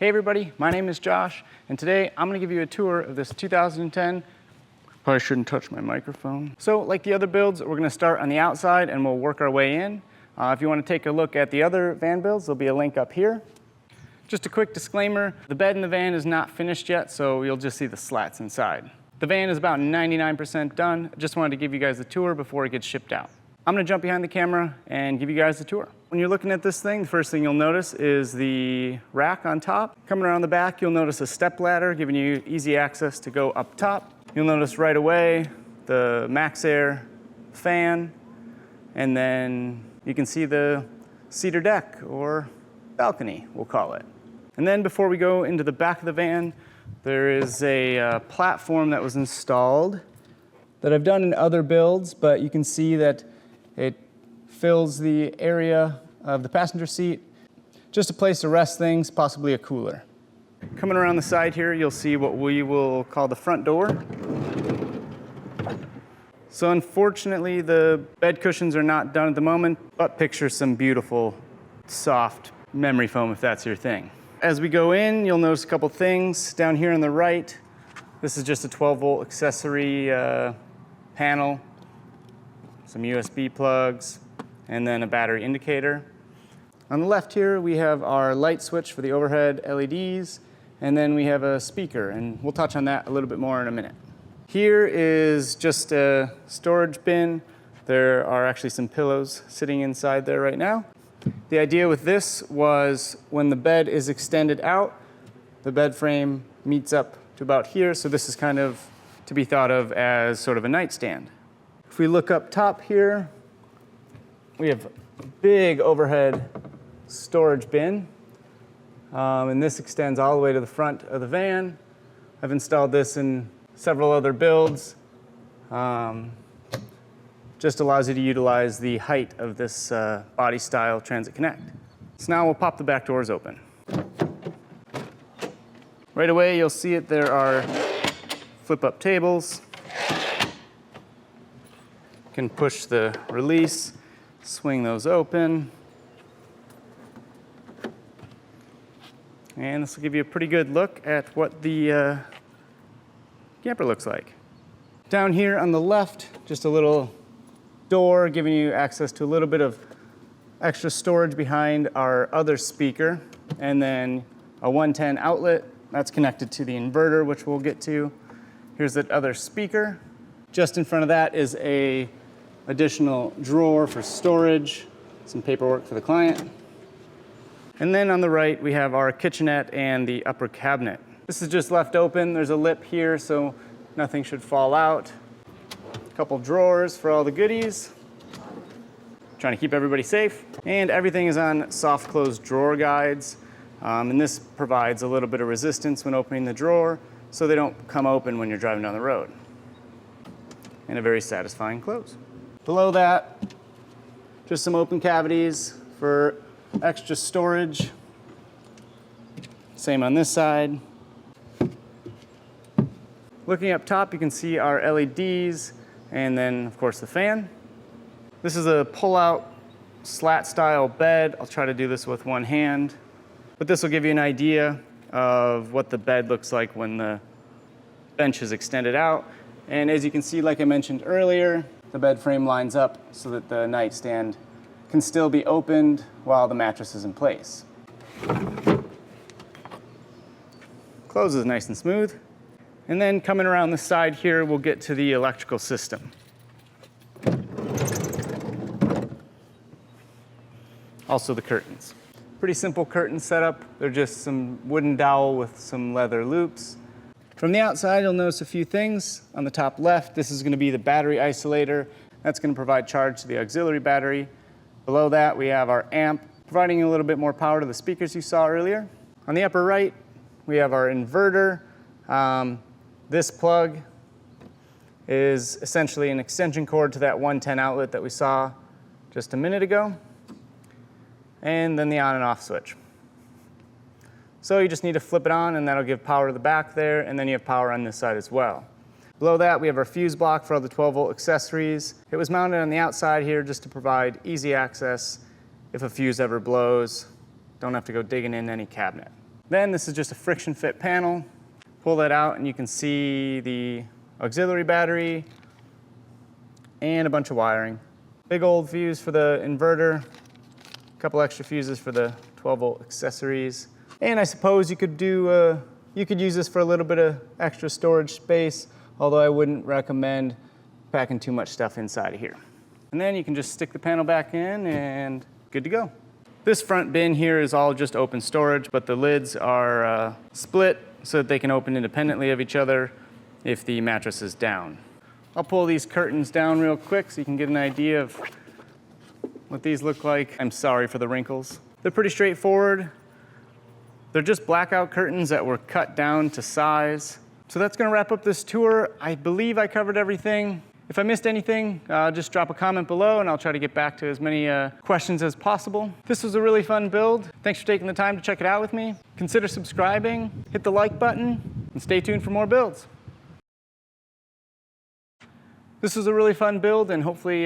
Hey everybody, my name is Josh, and today I'm going to give you a tour of this 2010, probably shouldn't touch my microphone. So like the other builds, we're going to start on the outside and we'll work our way in. If you want to take a look at the other van builds, there'll be a link up here. Just a quick disclaimer, the bed in the van is not finished yet, so you'll just see the slats inside. The van is about 99% done. I just wanted to give you guys a tour before it gets shipped out. I'm going to jump behind the camera and give you guys a tour. When you're looking at this thing, the first thing you'll notice is the rack on top. Coming around the back, you'll notice a step ladder giving you easy access to go up top. You'll notice right away the Max Air fan, and then you can see the cedar deck, or balcony, we'll call it. And then before we go into the back of the van, there is a platform that was installed that I've done in other builds, but you can see that it fills the area of the passenger seat. Just a place to rest things, possibly a cooler. Coming around the side here, you'll see what we will call the front door. So unfortunately, the bed cushions are not done at the moment, but picture some beautiful, soft memory foam if that's your thing. As we go in, you'll notice a couple things. Down here on the right, this is just a 12-volt accessory panel, some USB plugs, and then a battery indicator. On the left here, we have our light switch for the overhead LEDs, and then we have a speaker, and we'll touch on that a little bit more in a minute. Here is just a storage bin. There are actually some pillows sitting inside there right now. The idea with this was when the bed is extended out, the bed frame meets up to about here, so this is kind of to be thought of as sort of a nightstand. If we look up top here, we have a big overhead storage bin, and this extends all the way to the front of the van. I've installed this in several other builds. Just allows you to utilize the height of this body style Transit Connect. So now we'll pop the back doors open. Right away you'll see it, there are flip up tables. You can push the release, swing those open. And this will give you a pretty good look at what the camper looks like. Down here on the left, just a little door giving you access to a little bit of extra storage behind our other speaker, and then a 110 outlet that's connected to the inverter, which we'll get to. Here's that other speaker. Just in front of that is a additional drawer for storage, some paperwork for the client. And then on the right, we have our kitchenette and the upper cabinet. This is just left open. There's a lip here, so nothing should fall out. A couple drawers for all the goodies. Trying to keep everybody safe. And everything is on soft close drawer guides. And this provides a little bit of resistance when opening the drawer, so they don't come open when you're driving down the road. And a very satisfying close. Below that, just some open cavities for extra storage. Same on this side. Looking up top, you can see our LEDs, and then of course the fan. This is a pull-out slat style bed. I'll try to do this with one hand, but this will give you an idea of what the bed looks like when the bench is extended out. And as you can see, like I mentioned earlier, the bed frame lines up so that the nightstand can still be opened while the mattress is in place. Closes nice and smooth. And then coming around the side here, we'll get to the electrical system. Also the curtains. Pretty simple curtain setup. They're just some wooden dowel with some leather loops. From the outside, you'll notice a few things. On the top left, this is going to be the battery isolator. That's going to provide charge to the auxiliary battery. Below that, we have our amp, providing a little bit more power to the speakers you saw earlier. On the upper right, we have our inverter. This plug is essentially an extension cord to that 110 outlet that we saw just a minute ago. And then the on and off switch. So you just need to flip it on, and that'll give power to the back there, and then you have power on this side as well. Below that, we have our fuse block for all the 12-volt accessories. It was mounted on the outside here just to provide easy access if a fuse ever blows. Don't have to go digging in any cabinet. Then this is just a friction fit panel. Pull that out and you can see the auxiliary battery and a bunch of wiring. Big old fuse for the inverter, a couple extra fuses for the 12-volt accessories. And I suppose you could use this for a little bit of extra storage space, although I wouldn't recommend packing too much stuff inside of here. And then you can just stick the panel back in and good to go. This front bin here is all just open storage, but the lids are split so that they can open independently of each other if the mattress is down. I'll pull these curtains down real quick so you can get an idea of what these look like. I'm sorry for the wrinkles. They're pretty straightforward. They're just blackout curtains that were cut down to size. So that's gonna wrap up this tour. I believe I covered everything. If I missed anything, just drop a comment below and I'll try to get back to as many questions as possible. This was a really fun build. Thanks for taking the time to check it out with me. Consider subscribing, hit the like button, and stay tuned for more builds. This was a really fun build and hopefully,